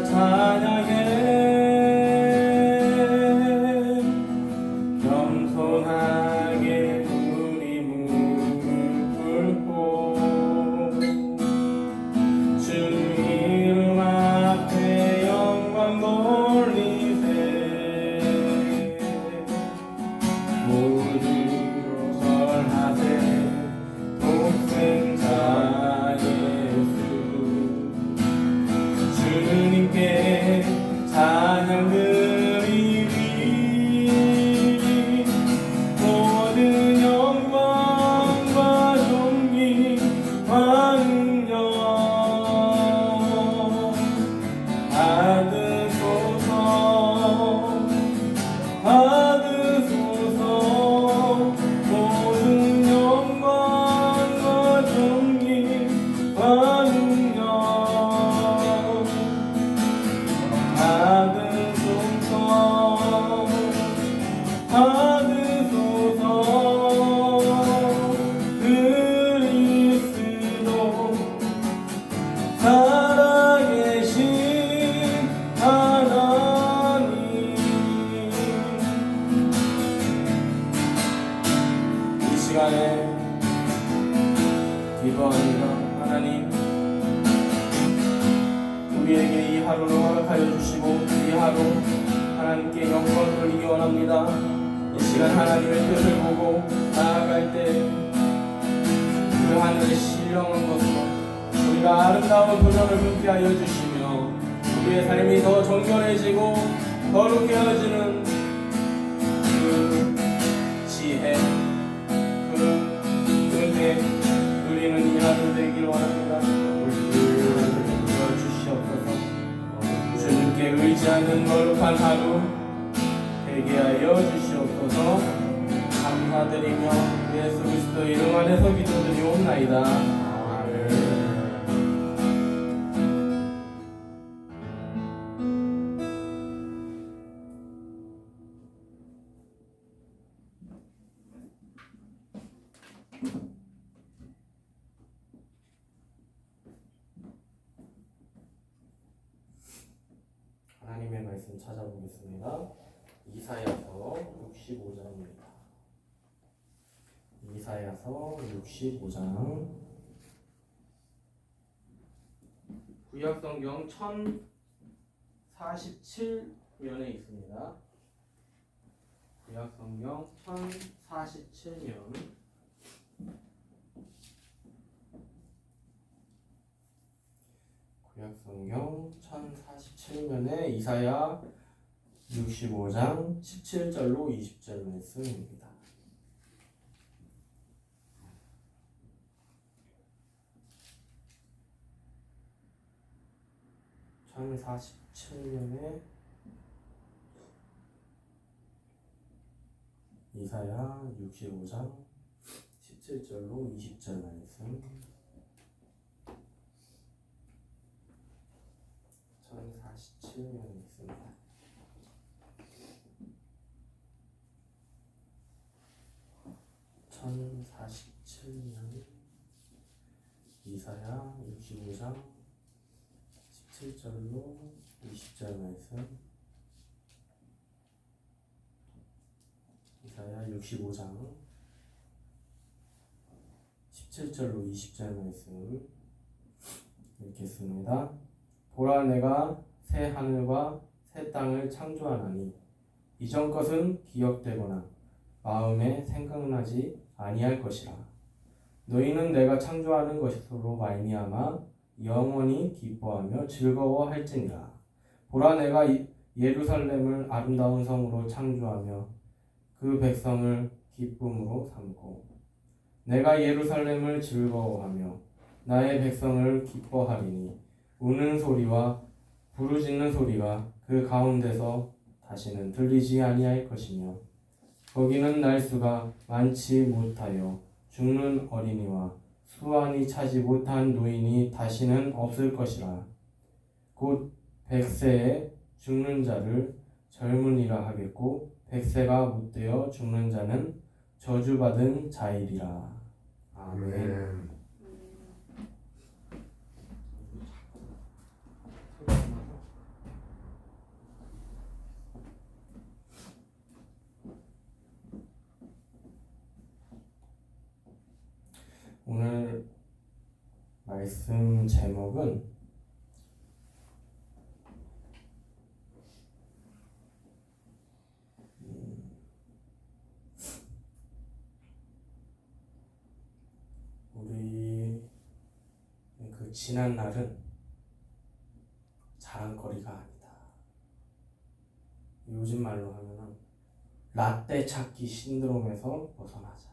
찬양해 겸손하게 우리 무릎 꿇고 주 이름 앞에 영광 돌리세 모두 절하세 독생자 예수 주님께 찬양 드리리 모든 영광과 존귀 왕력 받으소서 받으소서 모든 영광과 존귀 왕력 받으소서 받으소서 그리스도 살아계신 하나님 이 시간에 기도합니다. 하나님 우리에게 이 하루를 허락하여 주시고 이 하루 하나님께 영광을 돌리기 원합니다. 이 시간 하나님의 뜻을 보고 나아갈 때 그 하늘에 신령한 것으로 우리가 아름다운 도전을 품게 하여 주시며 우리의 삶이 더 정결해지고 거룩해지는 그 지혜 그 은혜 누리는 이 하루 되길 원합니다. 주시옵소서. 주님께 의지하는 거룩한 하루 되게 하여 주시옵소서. 감사드리며 예수 그리스도 이름 안에서 기도드리옵나이다. 아멘. 하나님의 말씀 찾아보겠습니다. 이사야서 65장입니다. 이사야서 65장 구약성경 1047면에 있습니다. 구약성경 1047면 구약성경 1047면에 이사야 65장 17절로 20절 말씀입니다. 1047년에 이사야 65장 17절로 20절 말씀 1047년에 있습니다. 이사야 65장 17절로 20절 말씀 이사야 65장 17절로 20절 말씀 읽겠습니다. 보라 내가 새 하늘과 새 땅을 창조하나니 이전 것은 기억되거나 마음에 생각나지 아니할 것이라. 너희는 내가 창조하는 것으로 말미암아 영원히 기뻐하며 즐거워할지니라. 보라 내가 예루살렘을 아름다운 성으로 창조하며 그 백성을 기쁨으로 삼고 내가 예루살렘을 즐거워하며 나의 백성을 기뻐하리니 우는 소리와 부르짖는 소리가 그 가운데서 다시는 들리지 아니할 것이며 거기는 날수가 많지 못하여 죽는 어린이와 수완이 차지 못한 노인이 다시는 없을 것이라. 곧 100세에 죽는 자를 젊은이라 하겠고 100세가 못되어 죽는 자는 저주받은 자이리라. 아멘. 말씀 제목은 우리 그 지난 날은 자랑거리가 아니다. 요즘 말로 하면은 라떼 찾기 신드롬에서 벗어나자.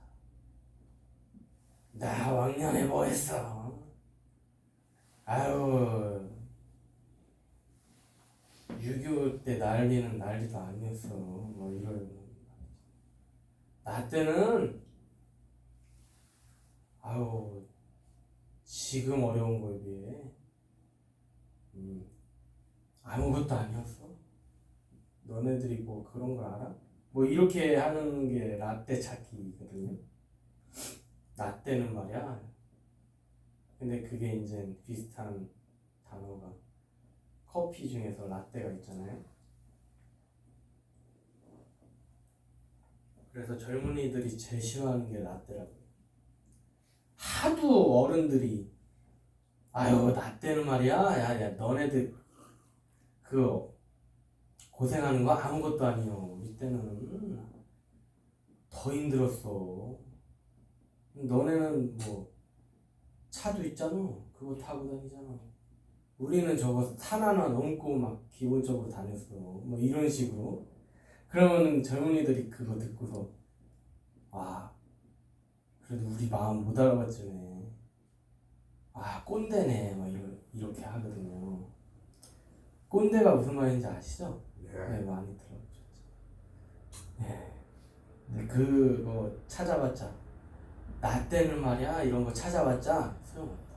나 왕년에 뭐 했어? 아유, 6.25 때 난리는 난리도 아니었어. 뭐 이런. 나 때는 아유, 지금 어려운 거에 비해 아무것도 아니었어. 너네들이 뭐 그런 걸 알아? 뭐 이렇게 하는 게 라떼 찾기거든요. 나 때는 말이야. 근데 그게 이제 비슷한 단어가 커피 중에서 라떼가 있잖아요. 그래서 젊은이들이 제일 싫어하는 게 라떼라고. 하도 어른들이 아유 라떼는 말이야. 야 너네들 그 고생하는 거 아무것도 아니요. 우리 때는 더 힘들었어. 너네는 뭐 차도 있잖아. 그거 타고 다니잖아. 우리는 저거 산 하나 넘고 막 기본적으로 다녔어. 뭐 이런 식으로. 그러면은 젊은이들이 그거 듣고서 아 그래도 우리 마음 못 알아봤지네. 아 꼰대네. 막 이렇게 하거든요. 꼰대가 무슨 말인지 아시죠? 네, 많이 들어보셨죠. 네. 근데 그거 찾아봤자 나 때는 말이야 이런 거 찾아봤자 소용없다.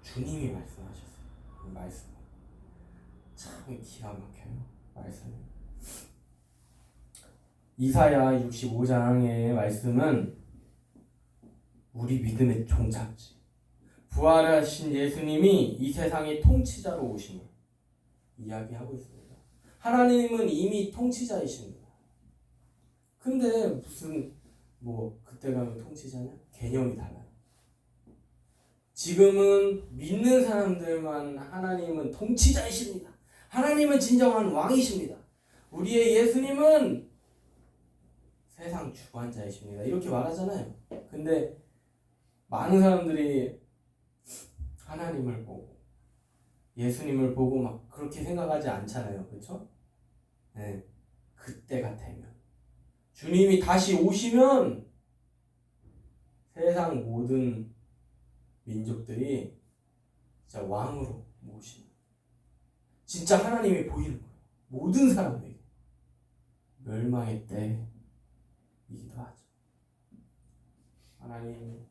주님이 말씀하셨어요. 말씀 참 기가 막혀요. 말씀. 이사야 65장의 말씀은 우리 믿음의 종착지, 부활하신 예수님이 이 세상의 통치자로 오심을 이야기하고 있습니다. 하나님은 이미 통치자이십니다. 근데 무슨 뭐 그때 가면 통치자냐? 개념이 달라요. 지금은 믿는 사람들만 하나님은 통치자이십니다. 하나님은 진정한 왕이십니다. 우리의 예수님은 세상 주관자이십니다. 이렇게 말하잖아요. 근데 많은 사람들이 하나님을 보고 예수님을 보고 막 그렇게 생각하지 않잖아요. 그렇죠? 네. 그때가 되면 주님이 다시 오시면 세상 모든 민족들이 진짜 왕으로 모시는 진짜 하나님이 보이는 거예요. 모든 사람에게 멸망의 때이기도 하죠. 하나님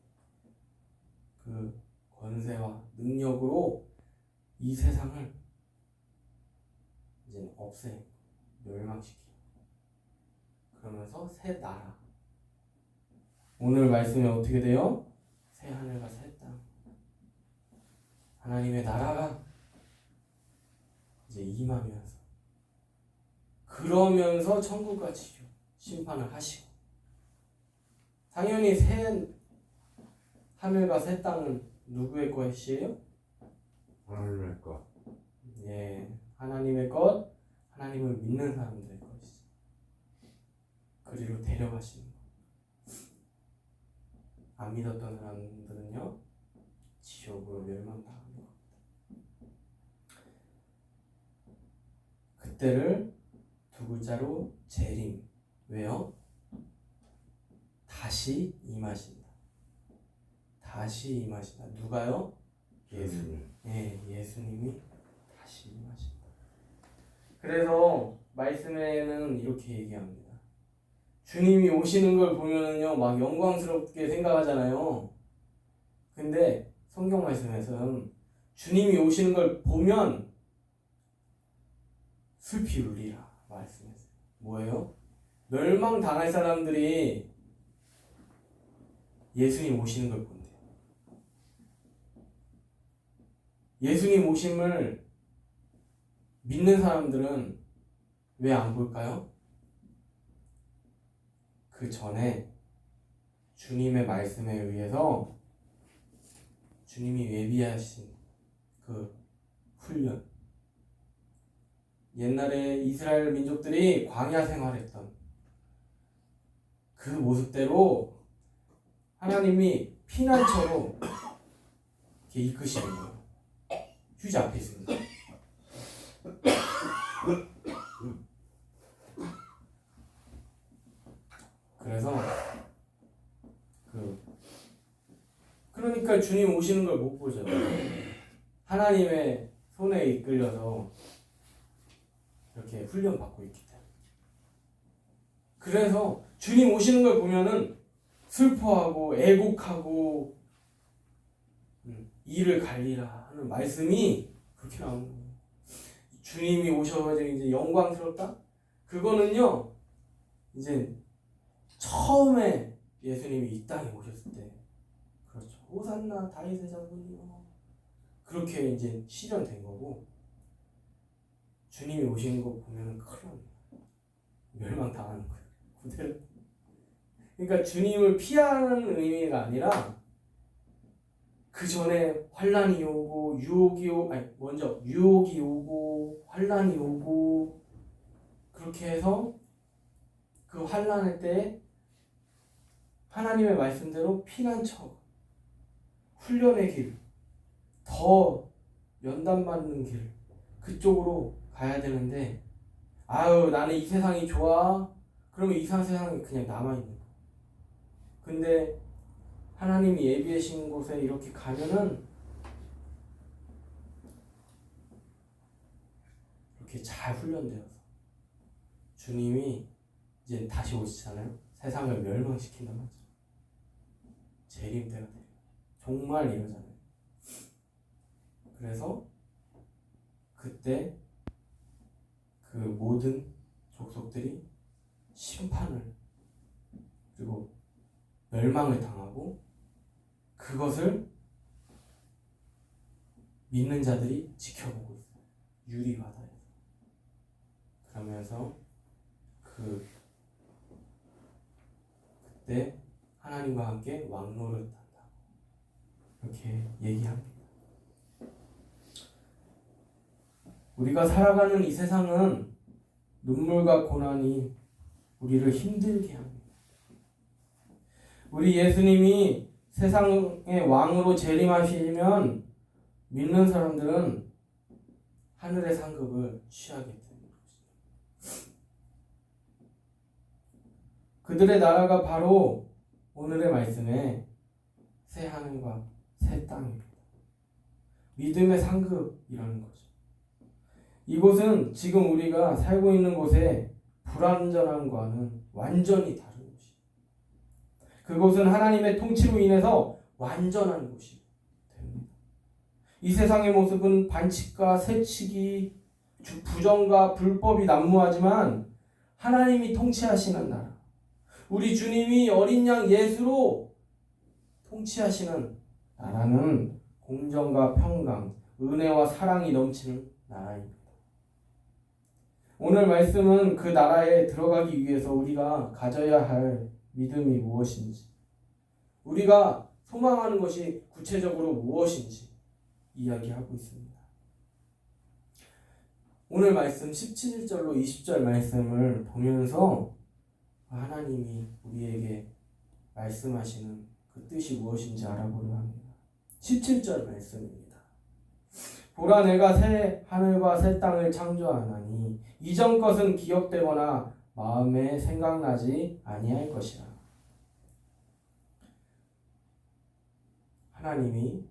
그 권세와 능력으로 이 세상을 이제 없애 멸망시키고 그러면서 새 나라 오늘 말씀에 어떻게 돼요? 새 하늘과 새 땅 하나님의 나라가 이제 임하면서 그러면서 천국과 지옥 심판을 하시고 당연히 새 하늘과 새 땅은 누구의 것이에요? 하나님의 것. 예, 하나님의 것, 하나님을 믿는 사람들의 것이죠. 그리로 데려가시는 것. 안 믿었던 사람들은요, 지옥으로 멸망당하는 겁니다. 그때를 두 글자로 재림. 왜요? 다시 임하신다. 다시 임하신다. 누가요? 예수님. 예, 예수님이 다시 임하신다. 그래서 말씀에는 이렇게 얘기합니다. 주님이 오시는 걸 보면은요, 막 영광스럽게 생각하잖아요. 근데 성경 말씀에서는 주님이 오시는 걸 보면 슬피 울리라 말씀했어요. 뭐예요? 멸망당할 사람들이 예수님 오시는 걸 본대요. 예수님 오심을 믿는 사람들은 왜 안 볼까요? 그 전에 주님의 말씀에 의해서 주님이 예비하신 그 훈련, 옛날에 이스라엘 민족들이 광야 생활했던 그 모습대로 하나님이 피난처로 이렇게 이끄시는 거예요. 휴지 앞에 있습니다. 그래서 그러니까 주님 오시는 걸 못 보죠. 하나님의 손에 이끌려서 이렇게 훈련 받고 있기 때문에. 그래서 주님 오시는 걸 보면은 슬퍼하고 애곡하고 이를 갈리라 하는 말씀이 그렇게 나오는 거예요. 주님이 오셔가지고 이제 영광스럽다? 그거는요, 이제 처음에 예수님이 이 땅에 오셨을 때, 그렇죠. 호산나 다윗의 자손이요. 그렇게 이제 실현된 거고, 주님이 오시는 거 보면은 큰일 납니다. 멸망당하는 거예요. 그대로. 그러니까 주님을 피하는 의미가 아니라 그 전에 환란이 오고 먼저 유혹이 오고 환란이 오고 그렇게 해서 그 환란할 때 하나님의 말씀대로 피난처, 훈련의 길, 더 연단받는 길 그쪽으로 가야 되는데 아유 나는 이 세상이 좋아 그러면 이 세상이 그냥 남아있는 거야. 근데 하나님이 예비하신 곳에 이렇게 가면은 이렇게 잘 훈련되어서 주님이 이제 다시 오시잖아요. 세상을 멸망시킨단 말이죠. 재림 때가 돼요. 정말 이러잖아요. 그래서 그때 그 모든 족속들이 심판을 그리고 멸망을 당하고 그것을 믿는 자들이 지켜보고 있어요. 유리바다에서. 그러면서 그때 하나님과 함께 왕노릇 한다. 이렇게 얘기합니다. 우리가 살아가는 이 세상은 눈물과 고난이 우리를 힘들게 합니다. 우리 예수님이 세상의 왕으로 재림하시면 믿는 사람들은 하늘의 상급을 취하게 됩니다. 그들의 나라가 바로 오늘의 말씀에 새 하늘과 새 땅입니다. 믿음의 상급이라는 거죠. 이곳은 지금 우리가 살고 있는 곳의 불완전함과는 완전히 다른 곳이에요. 그곳은 하나님의 통치로 인해서 완전한 곳이 됩니다. 이 세상의 모습은 반칙과 세칙이 부정과 불법이 난무하지만 하나님이 통치하시는 나라, 우리 주님이 어린 양 예수로 통치하시는 나라는 공정과 평강, 은혜와 사랑이 넘치는 나라입니다. 오늘 말씀은 그 나라에 들어가기 위해서 우리가 가져야 할 믿음이 무엇인지, 우리가 소망하는 것이 구체적으로 무엇인지 이야기하고 있습니다. 오늘 말씀 17절로 20절 말씀을 보면서 하나님이 우리에게 말씀하시는 그 뜻이 무엇인지 알아보려 합니다. 17절 말씀입니다. 보라 내가 새 하늘과 새 땅을 창조하나니 이전 것은 기억되거나 마음에 생각나지 아니할 것이라. 하나님이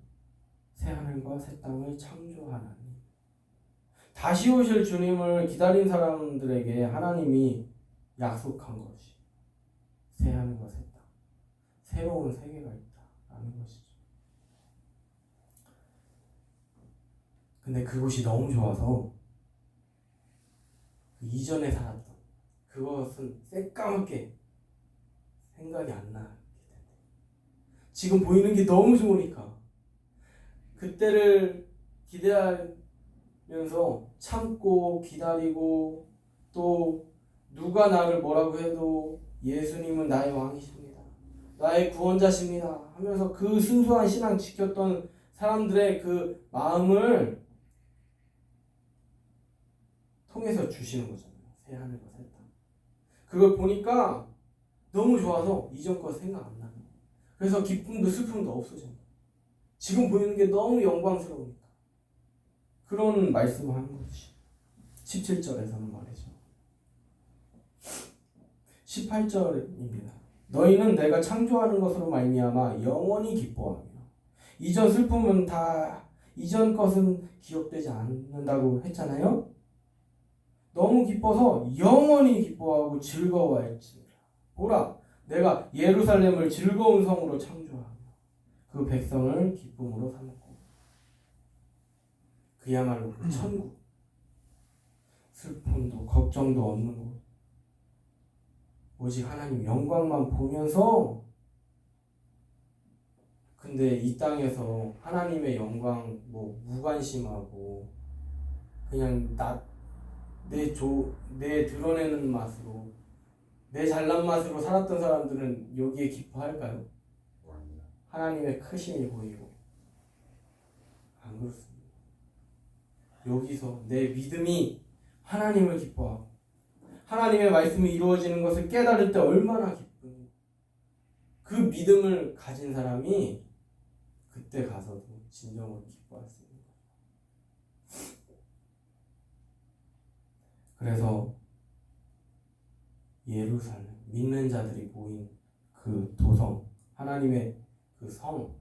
새 하늘과 새 땅을 창조하나니 다시 오실 주님을 기다린 사람들에게 하나님이 약속한 것이 새 하늘과 새 땅, 새로운 세계가 있다라는 것이죠. 근데 그곳이 너무 좋아서 그 이전에 살았던 그것은 새까맣게 생각이 안 나게 되네. 지금 보이는 게 너무 좋으니까 그때를 기대하면서 참고 기다리고 또 누가 나를 뭐라고 해도 예수님은 나의 왕이십니다. 나의 구원자십니다. 하면서 그 순수한 신앙 지켰던 사람들의 그 마음을 통해서 주시는 거잖아요. 새 하늘과 새 땅. 그걸 보니까 너무 좋아서 이전 거 생각 안 나요. 그래서 기쁨도 슬픔도 없어져요. 지금 보이는 게 너무 영광스러우니까. 그런 말씀을 하는 거지. 17절에서는 말이죠. 18절입니다. 너희는 내가 창조하는 것으로 말미암아 영원히 기뻐하며 이전 슬픔은 다 이전 것은 기억되지 않는다고 했잖아요. 너무 기뻐서 영원히 기뻐하고 즐거워할지니라. 보라, 내가 예루살렘을 즐거운 성으로 창조하며 그 백성을 기쁨으로 삼고 그야말로 그 천국, 슬픔도 걱정도 없는 곳, 오직 하나님 영광만 보면서. 근데 이 땅에서 하나님의 영광 무관심하고 그냥 내 드러내는 맛으로, 내 잘난 맛으로 살았던 사람들은 여기에 기뻐할까요? 하나님의 크심이 보이고 안 그렇습니다. 여기서 내 믿음이 하나님을 기뻐하고 하나님의 말씀이 이루어지는 것을 깨달을 때 얼마나 기쁜지, 그 믿음을 가진 사람이 그때 가서도 진정으로 기뻐할 수 있는 거예요. 그래서 예루살렘, 믿는 자들이 모인 그 도성, 하나님의 그 성,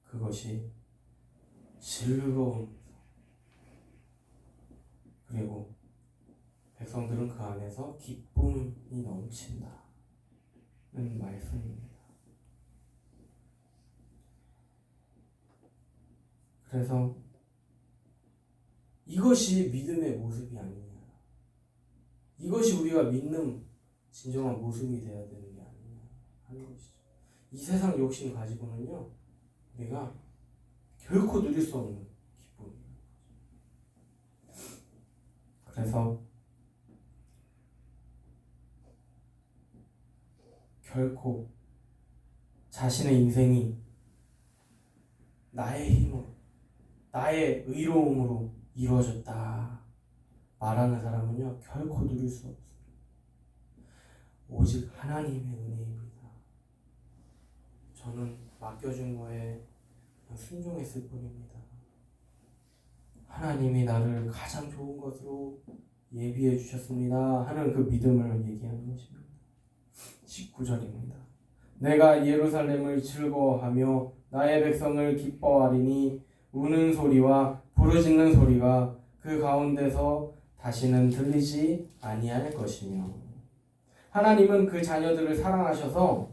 그것이 즐거운 성, 그리고 백성들은 그 안에서 기쁨이 넘친다는 말씀입니다. 그래서 이것이 믿음의 모습이 아니냐, 이것이 우리가 믿는 진정한 모습이 되어야 되는 게 아니냐 하는 것이죠. 이 세상 욕심 가지고는요, 우리가 결코 누릴 수 없는 기쁨이에요. 그래서 결코 자신의 인생이 나의 힘으로, 나의 의로움으로 이루어졌다 말하는 사람은요, 결코 누릴 수 없습니다. 오직 하나님의 은혜입니다. 저는 맡겨준 거에 그냥 순종했을 뿐입니다. 하나님이 나를 가장 좋은 것으로 예비해 주셨습니다 하는 그 믿음을 얘기하는 것입니다. 19절입니다. 내가 예루살렘을 즐거워하며 나의 백성을 기뻐하리니 우는 소리와 부르짖는 소리가 그 가운데서 다시는 들리지 아니할 것이며, 하나님은 그 자녀들을 사랑하셔서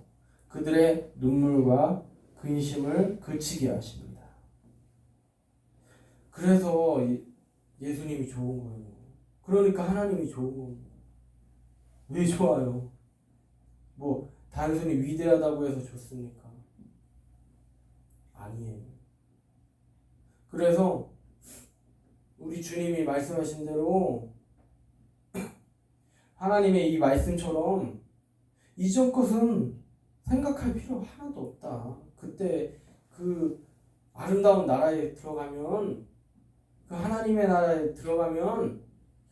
그들의 눈물과 근심을 그치게 하십니다. 그래서 예수님이 좋은 거예요. 그러니까 하나님이 좋은 겁니다. 왜 좋아요? 단순히 위대하다고 해서 좋습니까? 아니에요. 그래서 우리 주님이 말씀하신 대로 하나님의 이 말씀처럼 이전 것은 생각할 필요 하나도 없다. 그때 그 아름다운 나라에 들어가면, 그 하나님의 나라에 들어가면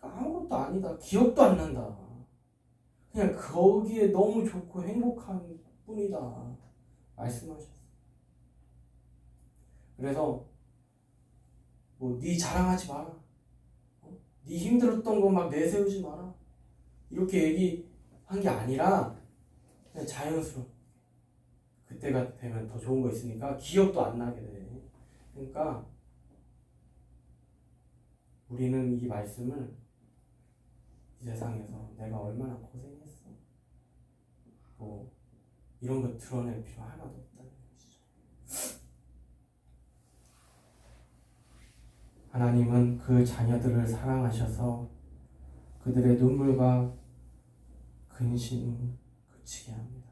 아무것도 아니다. 기억도 안 난다. 그냥 거기에 너무 좋고 행복한 뿐이다 말씀하셨어요. 그래서 네 자랑하지 마라, 네 힘들었던 거 막 내세우지 마라, 이렇게 얘기한 게 아니라 그냥 자연스럽게 그때가 되면 더 좋은 거 있으니까 기억도 안 나게 돼. 그러니까 우리는 이 말씀을 이 세상에서 내가 얼마나 고생했어, 이런 거 드러낼 필요 하나도 없다는 것이죠. 하나님은 그 자녀들을 사랑하셔서 그들의 눈물과 근심을 그치게 합니다.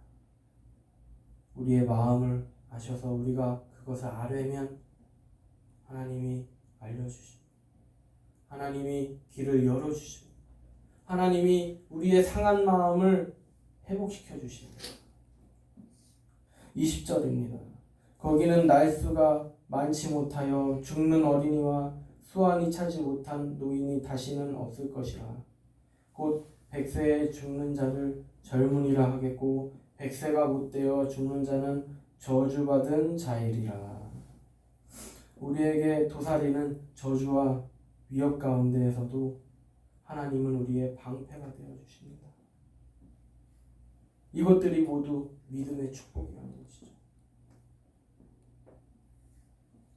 우리의 마음을 아셔서 우리가 그것을 알려면 하나님이 알려주십니다. 하나님이 길을 열어주십니다. 하나님이 우리의 상한 마음을 회복시켜 주십니다. 20절입니다. 거기는 날수가 많지 못하여 죽는 어린이와 수완이 차지 못한 노인이 다시는 없을 것이라. 곧 100세에 죽는 자를 젊은이라 하겠고 100세가 못되어 죽는 자는 저주받은 자이리라. 우리에게 도사리는 저주와 위협 가운데에서도 하나님은 우리의 방패가 되어 주십니다. 이것들이 모두 믿음의 축복이라는 것이죠.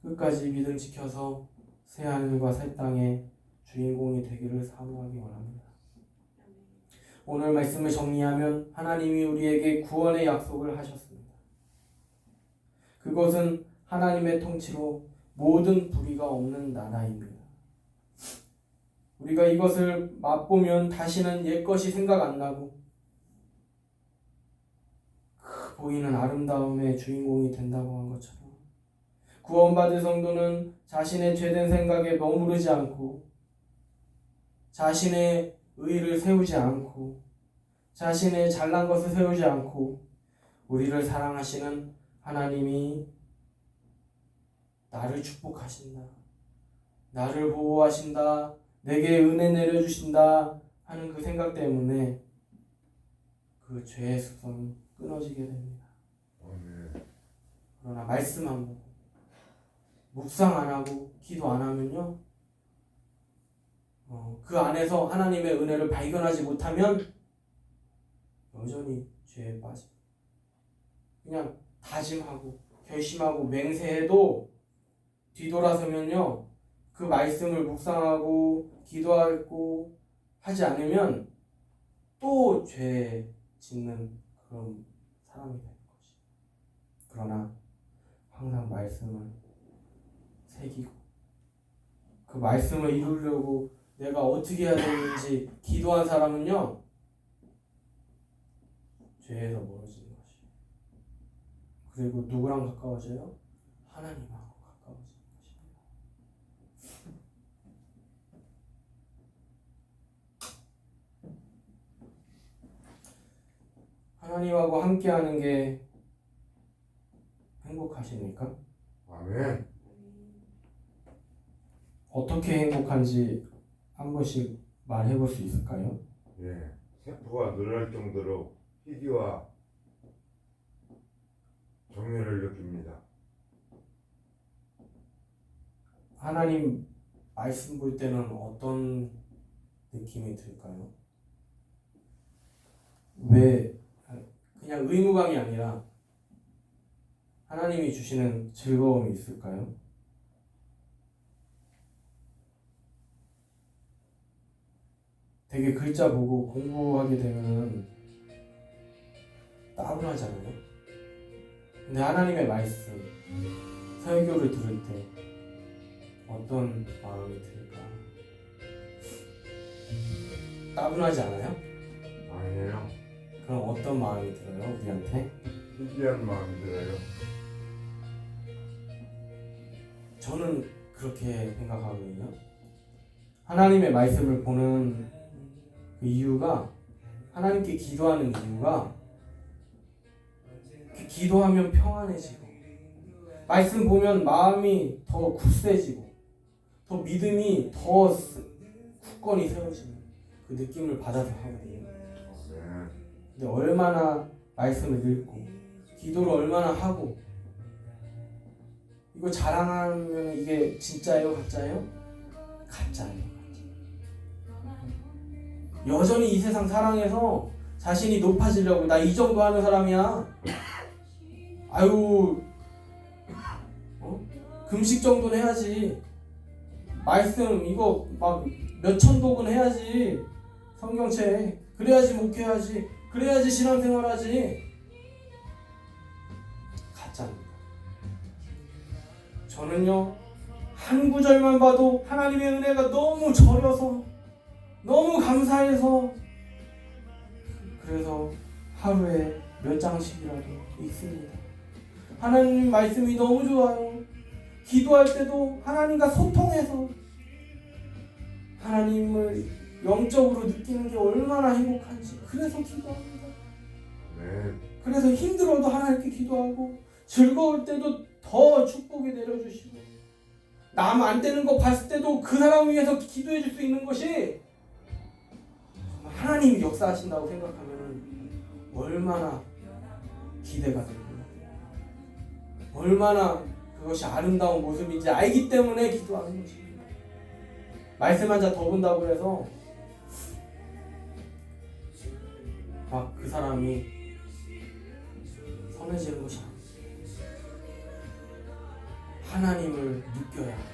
끝까지 믿음 지켜서 새 하늘과 새 땅의 주인공이 되기를 사모하기 원합니다. 오늘 말씀을 정리하면 하나님이 우리에게 구원의 약속을 하셨습니다. 그것은 하나님의 통치로 모든 불의가 없는 나라입니다. 우리가 이것을 맛보면 다시는 옛것이 생각 안 나고 보이는 아름다움의 주인공이 된다고 한 것처럼 구원받은 성도는 자신의 죄된 생각에 머무르지 않고 자신의 의를 세우지 않고 자신의 잘난 것을 세우지 않고 우리를 사랑하시는 하나님이 나를 축복하신다, 나를 보호하신다, 내게 은혜 내려주신다 하는 그 생각 때문에 그 죄의 습성이 끊어지게 됩니다. 그러나 말씀 안 보고 묵상 안 하고 기도 안 하면요, 그 안에서 하나님의 은혜를 발견하지 못하면 여전히 죄에 빠집니다. 그냥 다짐하고 결심하고 맹세해도 뒤돌아서면요, 그 말씀을 묵상하고 기도하고 하지 않으면 또 죄 짓는 그런 사람이 되는 것이. 그러나 항상 말씀을 새기고 그 말씀을 이루려고 내가 어떻게 해야 되는지 기도한 사람은요, 죄에서 멀어지는 것이에요. 그리고 누구랑 가까워져요? 하나님하고 가까워지는 것입니다. 하나님하고 함께하는 게 행복하십니까? 아멘. 어떻게 행복한지 한 번씩 말해볼 수 있을까요? 예. 세포가 늘어날 정도로 희귀와 정열을 느낍니다. 하나님 말씀 볼 때는 어떤 느낌이 들까요? 왜 그냥 의무감이 아니라 하나님이 주시는 즐거움이 있을까요? 되게 글자 보고 공부하게 되면 따분하잖아요. 근데 하나님의 말씀, 설교를 들을 때 어떤 마음이 들까? 따분하지 않아요? 아니에요. 그럼 어떤 마음이 들어요, 우리한테? 희귀한 마음이 들어요. 저는 그렇게 생각하거든요. 하나님의 말씀을 보는 그 이유가, 하나님께 기도하는 이유가, 기도하면 평안해지고 말씀 보면 마음이 더 굳세지고 더 믿음이 더 굳건히 세워지는 그 느낌을 받아서 하거든요. 근데 얼마나 말씀을 읽고 기도를 얼마나 하고, 이거 자랑하면 이게 진짜예요, 가짜예요? 가짜예요. 여전히 이 세상 사랑해서 자신이 높아지려고, 나 이 정도 하는 사람이야, 아유, 금식 정도는 해야지, 말씀 이거 막 몇천 독은 해야지, 성경책 그래야지 목회하지, 그래야지 신앙생활하지. 가짜입니다. 저는요, 한 구절만 봐도 하나님의 은혜가 너무 절여서, 너무 감사해서, 그래서 하루에 몇 장씩이라도 읽습니다. 하나님 말씀이 너무 좋아요. 기도할 때도 하나님과 소통해서 하나님을 영적으로 느끼는 게 얼마나 행복한지, 그래서 기도합니다. 네. 그래서 힘들어도 하나님께 기도하고, 즐거울 때도 더 축복이 내려주시고 남 안 되는 거 봤을 때도 그 사람을 위해서 기도해 줄 수 있는 것이 하나님이 역사하신다고 생각하면 얼마나 기대가 되고 얼마나 그것이 아름다운 모습인지 알기 때문에 기도하는 것입니다. 말씀 한 자 더 본다고 해서 막 그 사람이 선해지는 것이 아닙니다. 하나님을 느껴야 합니다.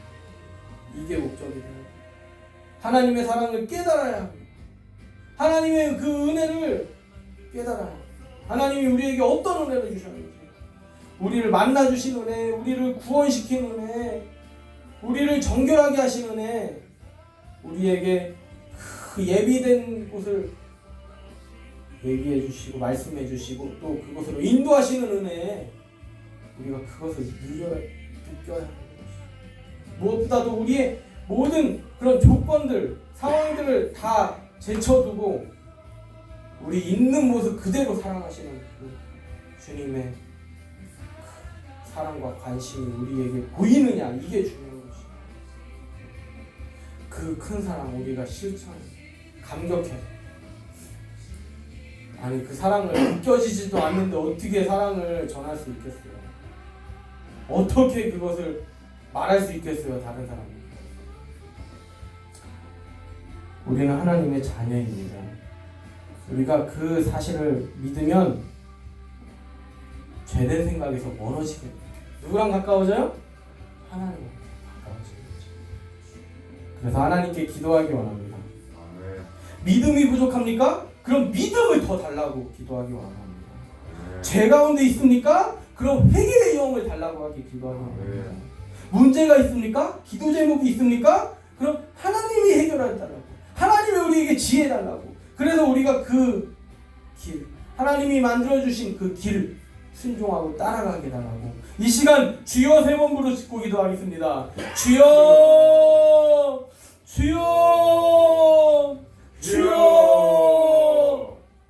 이게 목적이 돼요. 하나님의 사랑을 깨달아야 합니다. 하나님의 그 은혜를 깨달아야 합니다. 하나님이 우리에게 어떤 은혜를 주셨는지, 우리를 만나주신 은혜, 우리를 구원시킨 은혜, 우리를 정결하게 하신 은혜, 우리에게 그 예비된 곳을 얘기해 주시고 말씀해 주시고 또 그곳으로 인도하시는 은혜, 우리가 그것을 느껴야 하는 것입니다. 무엇보다도 우리의 모든 그런 조건들, 상황들을 다 제쳐두고 우리 있는 모습 그대로 사랑하시는 그 주님의 그 사랑과 관심이 우리에게 보이느냐, 이게 중요한 것입니다. 그 큰 사랑 우리가 실천, 감격해. 아니 그 사랑을 느껴지지도 않는데 어떻게 사랑을 전할 수 있겠어요? 어떻게 그것을 말할 수 있겠어요, 다른 사람에게? 우리는 하나님의 자녀입니다. 우리가 그 사실을 믿으면 죄된 생각에서 멀어지게 됩니다. 누구랑 가까워져요? 하나님과 가까워지는 거죠. 그래서 하나님께 기도하기 원합니다. 아멘. 믿음이 부족합니까? 그럼 믿음을 더 달라고 기도하기 원합니다. 아멘. 죄 가운데 있습니까? 그럼 회개의 영을 달라고 하기 기도하기 원합니다. 아멘. 문제가 있습니까? 기도 제목이 있습니까? 그럼 하나님이 해결해 달라고. 하나님이 우리에게 지혜 달라고. 그래서 우리가 그 길, 하나님이 만들어주신 그 길 순종하고 따라가게 달라고. 이 시간 주여 세 번 부르시고 기도하겠습니다. 주여, 주여.